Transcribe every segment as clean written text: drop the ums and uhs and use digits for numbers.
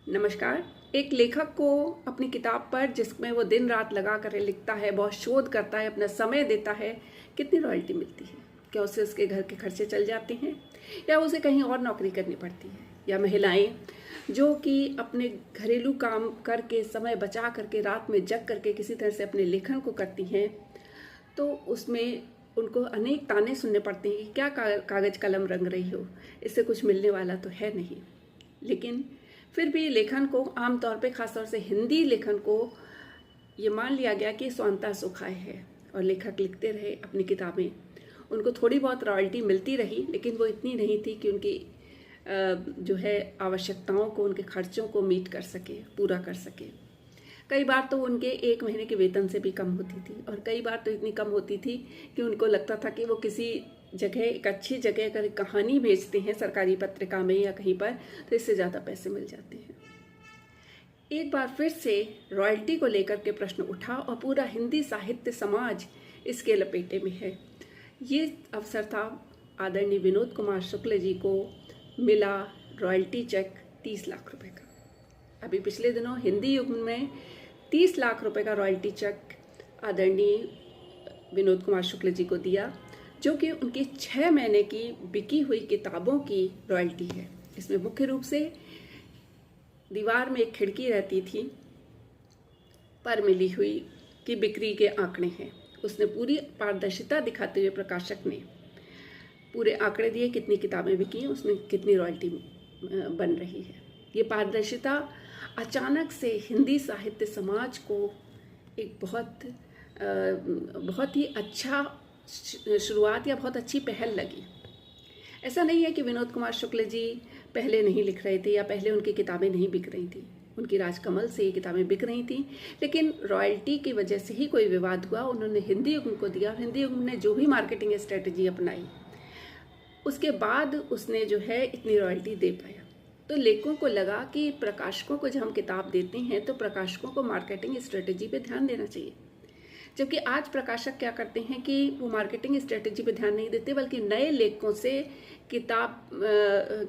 नमस्कार। एक लेखक को अपनी किताब पर जिसमें वो दिन रात लगा कर लिखता है, बहुत शोध करता है, अपना समय देता है, कितनी रॉयल्टी मिलती है? क्या उससे उसके घर के खर्चे चल जाते हैं या उसे कहीं और नौकरी करनी पड़ती है? या महिलाएं जो कि अपने घरेलू काम करके, समय बचा करके, रात में जग करके किसी तरह से अपने लेखन को करती हैं, तो उसमें उनको अनेक ताने सुनने पड़ते हैं कि क्या कागज़ कलम रंग रही हो, इससे कुछ मिलने वाला तो है नहीं। लेकिन फिर भी लेखन को आमतौर पे, ख़ासतौर से हिंदी लेखन को, ये मान लिया गया कि स्वांतः सुखाय है और लेखक लिखते रहे अपनी किताबें। उनको थोड़ी बहुत रॉयल्टी मिलती रही, लेकिन वो इतनी नहीं थी कि उनकी जो है आवश्यकताओं को, उनके खर्चों को मीट कर सके, पूरा कर सके। कई बार तो उनके 1 महीने के वेतन से भी कम होती थी और कई बार तो इतनी कम होती थी कि उनको लगता था कि वो किसी जगह, एक अच्छी जगह अगर कहानी भेजते हैं सरकारी पत्रिका में या कहीं पर, तो इससे ज़्यादा पैसे मिल जाते हैं। एक बार फिर से रॉयल्टी को लेकर के प्रश्न उठा और पूरा हिंदी साहित्य समाज इसके लपेटे में है। ये अवसर था आदरणीय विनोद कुमार शुक्ल जी को मिला रॉयल्टी चेक 30 लाख रुपए का। अभी पिछले दिनों हिंदी युग में 30 लाख रुपए का रॉयल्टी चेक आदरणीय विनोद कुमार शुक्ल जी को दिया, जो कि उनकी 6 महीने की बिकी हुई किताबों की रॉयल्टी है। इसमें मुख्य रूप से दीवार में एक खिड़की रहती थी पर मिली हुई की बिक्री के आंकड़े हैं। उसने पूरी पारदर्शिता दिखाते हुए प्रकाशक ने पूरे आंकड़े दिए, कितनी किताबें बिकी, उसमें कितनी रॉयल्टी बन रही है। ये पारदर्शिता अचानक से हिंदी साहित्य समाज को एक बहुत ही अच्छा शुरुआत या बहुत अच्छी पहल लगी। ऐसा नहीं है कि विनोद कुमार शुक्ल जी पहले नहीं लिख रहे थे या पहले उनकी किताबें नहीं बिक रही थी। उनकी राजकमल से ये किताबें बिक रही थी, लेकिन रॉयल्टी की वजह से ही कोई विवाद हुआ। उन्होंने हिंदी युग को दिया और हिंदी युग ने जो भी मार्केटिंग स्ट्रेटजी अपनाई, उसके बाद उसने जो है इतनी रॉयल्टी दे पाया। तो लेखकों को लगा कि प्रकाशकों को जब हम किताब देते हैं तो प्रकाशकों को मार्केटिंग स्ट्रेटजी पे ध्यान देना चाहिए। जबकि आज प्रकाशक क्या करते हैं कि वो मार्केटिंग स्ट्रेटजी पे ध्यान नहीं देते, बल्कि नए लेखकों से किताब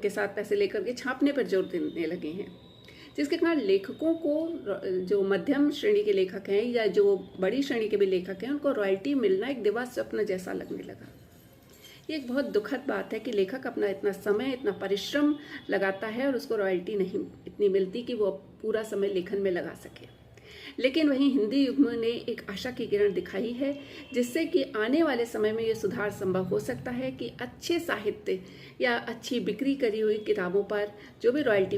के साथ पैसे लेकर के छापने पर जोर देने लगे हैं, जिसके कारण लेखकों को, जो मध्यम श्रेणी के लेखक हैं या जो बड़ी श्रेणी के भी लेखक हैं, उनको रॉयल्टी मिलना एक दिवा स्वप्न जैसा लगने लगा। ये एक बहुत दुखद बात है कि लेखक अपना इतना समय, इतना परिश्रम लगाता है और उसको रॉयल्टी नहीं इतनी मिलती कि वो पूरा समय लेखन में लगा सके। लेकिन वहीं हिंदी युग ने एक आशा की किरण दिखाई है, जिससे कि आने वाले समय में ये सुधार संभव हो सकता है कि अच्छे साहित्य या अच्छी बिक्री करी हुई किताबों पर जो भी रॉयल्टी